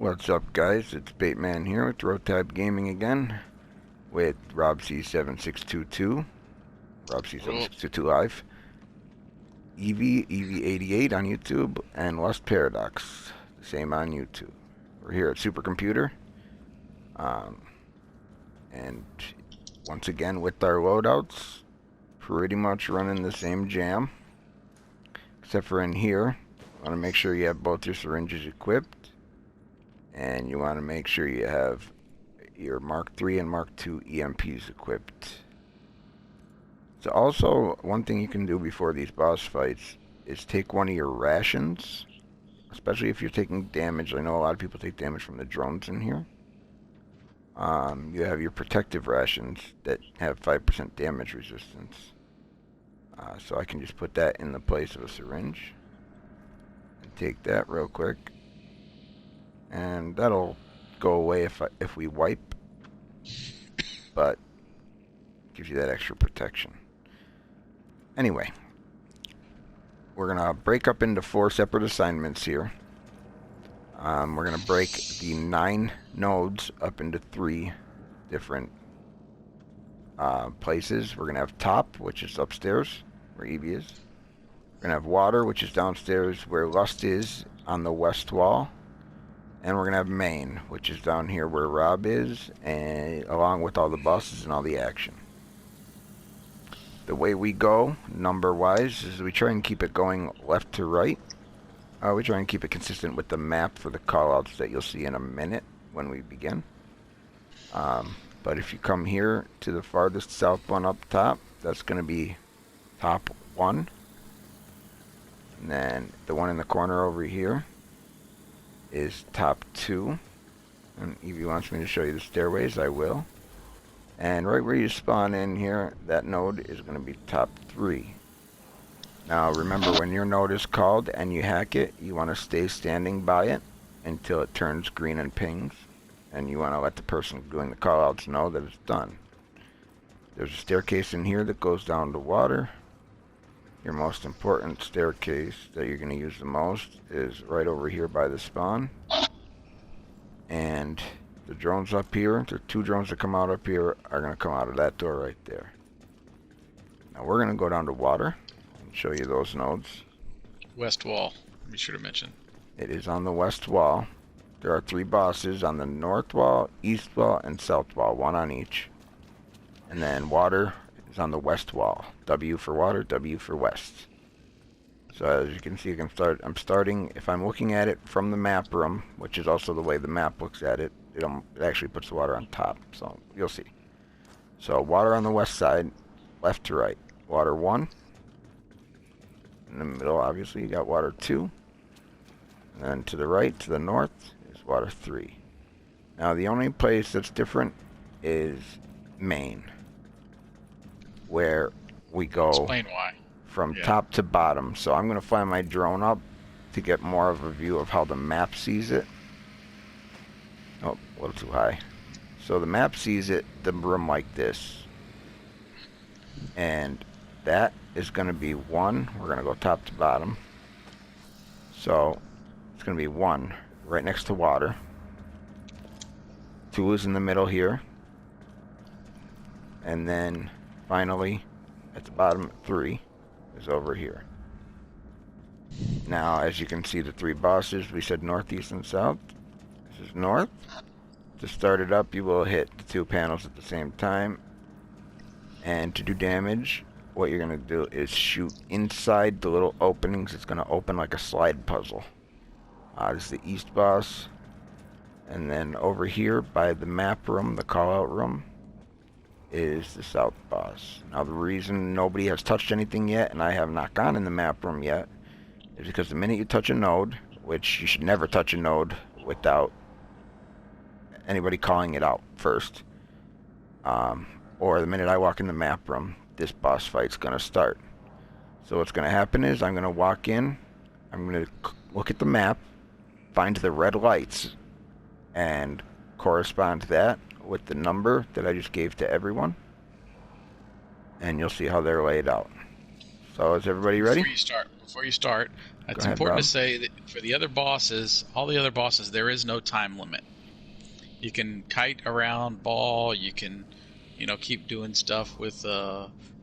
What's up, guys? It's Bateman here with Road Gaming again with Rob C7622, Rob C7622 Live, Eevee88 on YouTube, and Lust Paradox, the same on YouTube. We're here at Supercomputer, and once again with our loadouts, pretty much running the same jam, except for in here, you want to make sure you have both your syringes equipped. And you want to make sure you have your Mark III and Mark II EMPs equipped. So also, one thing you can do before these boss fights is take one of your rations, especially if you're taking damage. I know a lot of people take damage from the drones in here. You have your protective rations that have 5% damage resistance. So I can just put that in the place of a syringe. And take that real quick. And that'll go away if we wipe, but gives you that extra protection. Anyway, we're gonna break up into 4 separate assignments here. We're gonna break the 9 nodes up into 3 different places. We're gonna have top, which is upstairs where Eevee is. We're gonna have water, which is downstairs where Lust is on the west wall. And we're going to have main, which is down here where Rob is, and along with all the bosses and all the action. The way we go, number-wise, is we try and keep it going left to right. We try and keep it consistent with the map for the callouts that you'll see in a minute when we begin. But if you come here to the farthest south one up top, that's going to be top 1. And then the one in the corner over here is top 2, and Eevee wants me to show you the stairways, I will. And right where you spawn in here, that node is going to be top 3. Now remember, when your node is called and you hack it, you want to stay standing by it until it turns green and pings, and you want to let the person doing the callouts know that it's done. There's a staircase in here that goes down to water. Your most important staircase that you're going to use the most is right over here by the spawn. And the drones up here, the 2 drones that come out up here, are going to come out of that door right there. Now we're going to go down to water and show you those nodes. West wall, be sure to mention. It is on the west wall. There are 3 bosses on the north wall, east wall, and south wall, 1 on each. And then water is on the west wall. W for water, W for west. So as you can see, I'm starting, if I'm looking at it from the map room, which is also the way the map looks at it, it actually puts the water on top, so you'll see. So water on the west side, left to right. Water 1. In the middle, obviously, you got water 2. And then to the right, to the north, is water 3. Now the only place that's different is main, where we go Explain why. from top to bottom. So I'm going to fly my drone up to get more of a view of how the map sees it. Oh, a little too high. So the map sees it, the room like this. And that is going to be 1. We're going to go top to bottom. So it's going to be 1 right next to water. 2 is in the middle here. And then finally, at the bottom, 3 is over here. Now, as you can see, the 3 bosses, we said north, east, and south. This is north. To start it up, you will hit the 2 panels at the same time. And to do damage, what you're going to do is shoot inside the little openings. It's going to open like a slide puzzle. This is the east boss. And then over here by the map room, the callout room, is the south boss. Now the reason nobody has touched anything yet, and I have not gone in the map room yet, is because the minute you touch a node, which you should never touch a node without anybody calling it out first, or the minute I walk in the map room, this boss fight's going to start. So what's going to happen is I'm going to walk in, I'm going to look at the map, find the red lights, and correspond to that with the number that I just gave to everyone, and you'll see how they're laid out. So is everybody ready? Before you start, Go it's ahead, important Rob. to say that for the other bosses, all the other bosses, there is no time limit. You can kite around, ball. You can, keep doing stuff with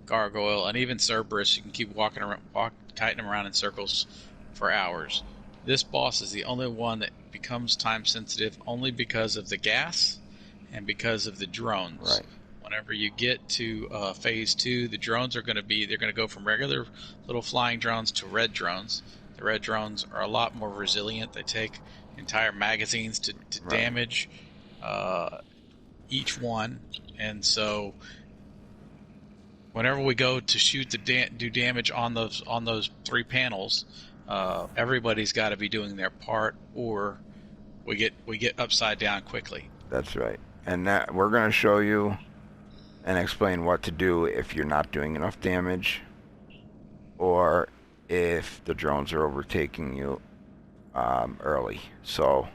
gargoyle and even Cerberus. You can keep kiting them around in circles for hours. This boss is the only one that becomes time sensitive only because of the gas and because of the drones. Right. Whenever you get to phase 2, the drones they're going to go from regular little flying drones to red drones. The red drones are a lot more resilient. They take entire magazines to Right. damage each one, and so whenever we go to shoot do damage on those 3 panels, everybody's got to be doing their part, or we get upside down quickly. That's right. And that we're going to show you and explain what to do if you're not doing enough damage, or if the drones are overtaking you early. So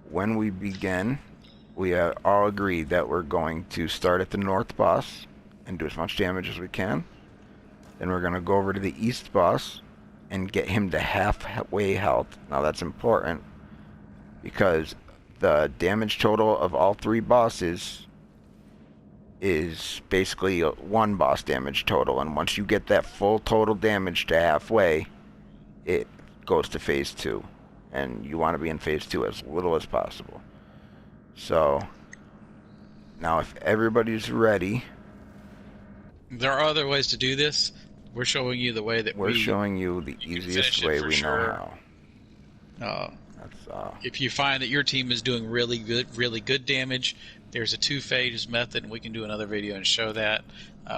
when we begin, we all agreed that we're going to start at the north boss and do as much damage as we can. Then we're going to go over to the east boss and get him to halfway health. Now that's important because the damage total of all 3 bosses is basically 1 boss damage total, and once you get that full total damage to halfway, it goes to phase 2, and you want to be in phase 2 as little as possible. So now if everybody's ready, there are other ways to do this. We're showing you the way that we're showing you the easiest way we know how. If you find that your team is doing really good damage, there's a 2-phase method, and we can do another video and show that.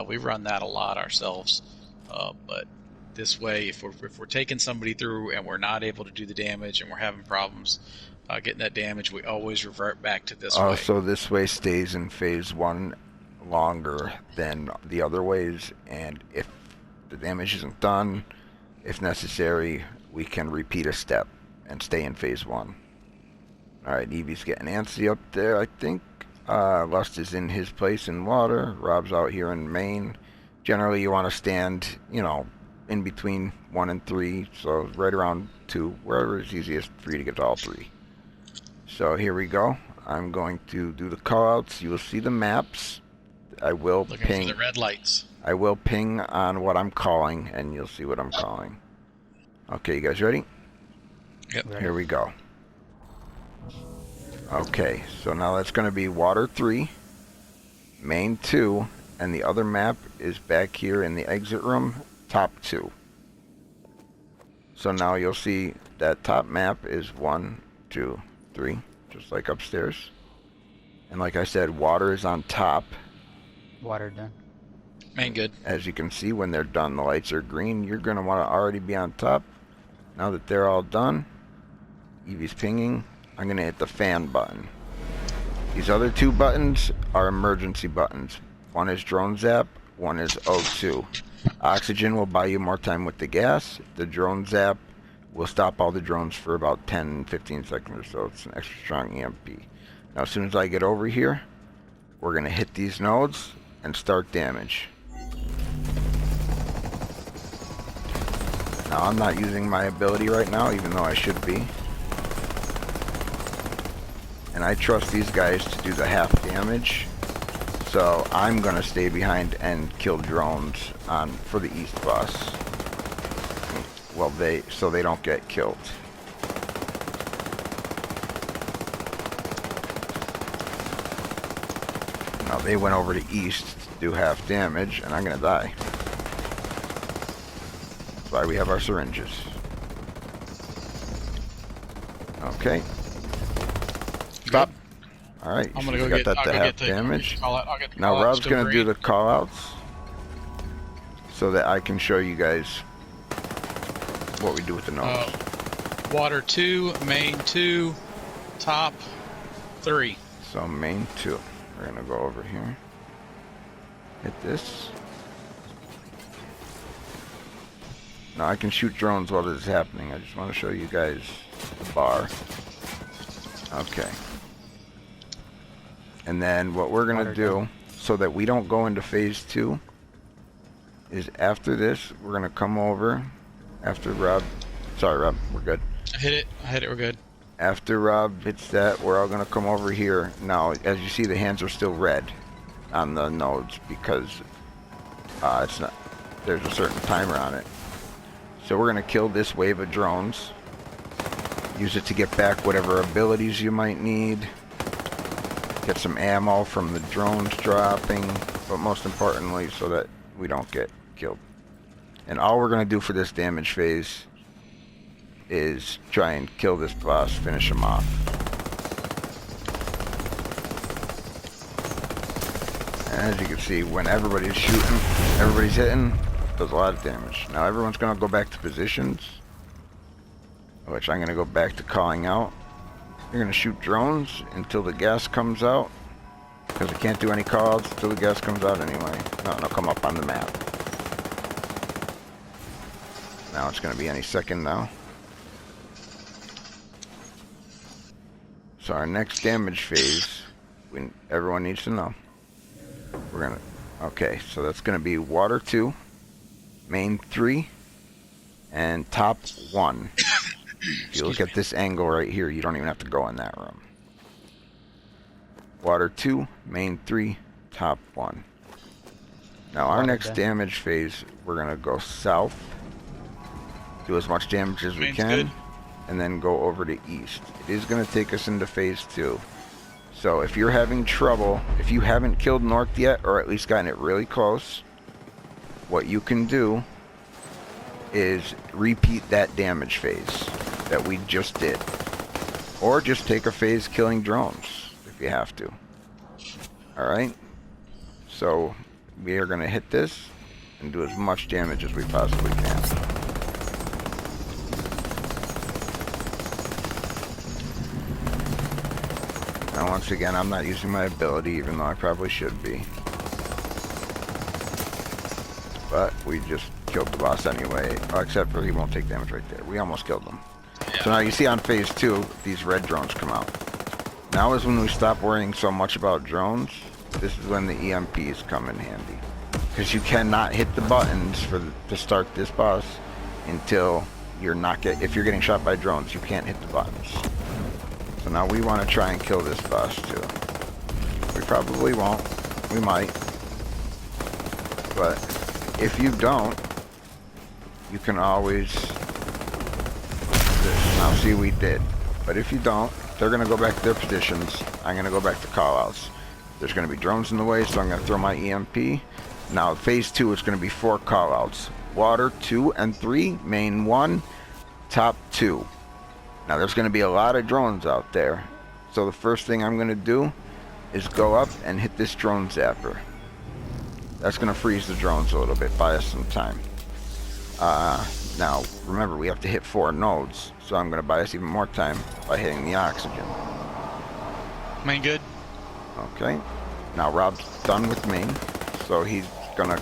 We run that a lot ourselves, but this way, if we're taking somebody through and we're not able to do the damage and we're having problems getting that damage, we always revert back to this way. So this way stays in phase 1 longer than the other ways, and if the damage isn't done, if necessary, we can repeat a step and stay in phase 1. Alright, Evie's getting antsy up there, I think. Lust is in his place in water. Rob's out here in main. Generally, you want to stand, in between 1 and 3, so right around 2, wherever is easiest for you to get to all 3. So here we go. I'm going to do the callouts. You will see the maps. I will ping for the red lights. I will ping on what I'm calling, and you'll see what I'm calling. Okay, you guys ready? Yep. Here we go. Okay, so now that's going to be water 3, main 2, and the other map is back here in the exit room, top 2. So now you'll see that top map is 1, 2, 3, just like upstairs. And like I said, water is on top. Water done. Main good. As you can see, when they're done, the lights are green. You're going to want to already be on top. Now that they're all done, Evie's pinging. I'm going to hit the fan button. These other 2 buttons are emergency buttons. One is drone zap, one is O2. Oxygen will buy you more time with the gas. The drone zap will stop all the drones for about 10-15 seconds or so. It's an extra strong EMP. Now as soon as I get over here, we're going to hit these nodes and start damage. Now I'm not using my ability right now, even though I should be. And I trust these guys to do the half damage, so I'm gonna stay behind and kill drones for the east boss. Well, so they don't get killed. Now they went over to east to do half damage, and I'm gonna die. That's why we have our syringes. Okay. Stop. Alright, I'm so gonna you go got get that to half damage. Now Rob's Rob's gonna do the callouts so that I can show you guys what we do with the nodes. Water 2, main 2, top 3. So main 2. We're gonna go over here. Hit this. Now I can shoot drones while this is happening. I just want to show you guys the bar. Okay. And then what we're gonna do, so that we don't go into phase 2, is after this, we're gonna come over after Rob. Sorry, Rob, we're good. I hit it. We're good. After Rob hits that, we're all gonna come over here. Now, as you see, the hands are still red on the nodes because it's not. There's a certain timer on it. So we're gonna kill this wave of drones. Use it to get back whatever abilities you might need. Get some ammo from the drones dropping, but most importantly, so that we don't get killed. And all we're gonna do for this damage phase is try and kill this boss, finish him off. And as you can see, when everybody's shooting, everybody's hitting, it does a lot of damage. Now everyone's gonna go back to positions, which I'm gonna go back to calling out. You're gonna shoot drones until the gas comes out, because I can't do any calls until the gas comes out anyway. No, it'll come up on the map. Now it's gonna be any second now. So our next damage phase, everyone needs to know. We're gonna, okay, so that's gonna be water 2, main 3, and top 1. If you look at this angle right here, you don't even have to go in that room. Water 2, main 3, top 1. Now our next damage phase, we're gonna go south, do as much damage as we can, and then go over to east. It is gonna take us into phase 2. So if you're having trouble, if you haven't killed north yet, or at least gotten it really close, what you can do is repeat that damage phase that we just did. Or just take a phase killing drones, if you have to. Alright? So, we are going to hit this, and do as much damage as we possibly can. Now once again, I'm not using my ability, even though I probably should be. But we just killed the boss anyway, except for he won't take damage right there. We almost killed him. Yeah. So now you see on phase 2, these red drones come out. Now is when we stop worrying so much about drones. This is when the EMPs come in handy. Because you cannot hit the buttons to start this boss until you're not if you're getting shot by drones, you can't hit the buttons. So now we want to try and kill this boss too. We probably won't. We might. But if you don't, you can always now see we did. But if you don't, they're going to go back to their positions. I'm going to go back to callouts. There's going to be drones in the way, so I'm going to throw my EMP. Now phase 2 is going to be 4 callouts. Water 2 and 3, main 1, top 2. Now there's going to be a lot of drones out there. So the first thing I'm going to do is go up and hit this drone zapper. That's going to freeze the drones a little bit, buy us some time. Now remember, we have to hit 4 nodes, so I'm going to buy us even more time by hitting the oxygen. Main good. Okay. Now Rob's done with me, so he's going to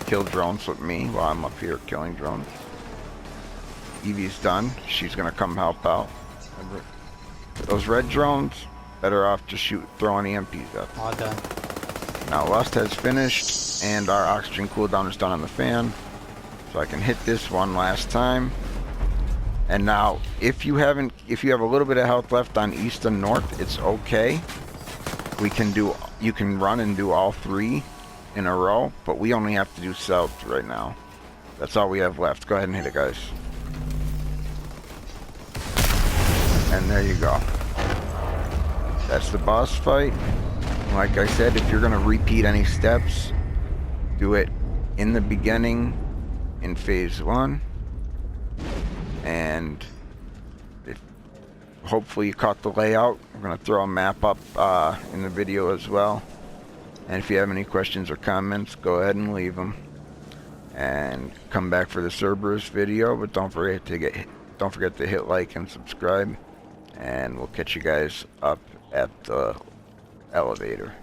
kill drones with me while I'm up here killing drones. Evie's done. She's gonna come help out. Those red drones, better off just throwing EMPs at them. All done. Now Lust has finished, and our oxygen cooldown is done on the fan. So I can hit this one last time. And now, if you have a little bit of health left on east and north, it's okay. You can run and do all 3 in a row, but we only have to do south right now. That's all we have left. Go ahead and hit it, guys. And there you go. That's the boss fight. Like I said, if you're going to repeat any steps, do it in the beginning in phase 1. And hopefully you caught the layout. We're going to throw a map up in the video as well. And if you have any questions or comments, go ahead and leave them. And come back for the Cerberus video, but don't forget to hit like and subscribe. And we'll catch you guys up at the elevator.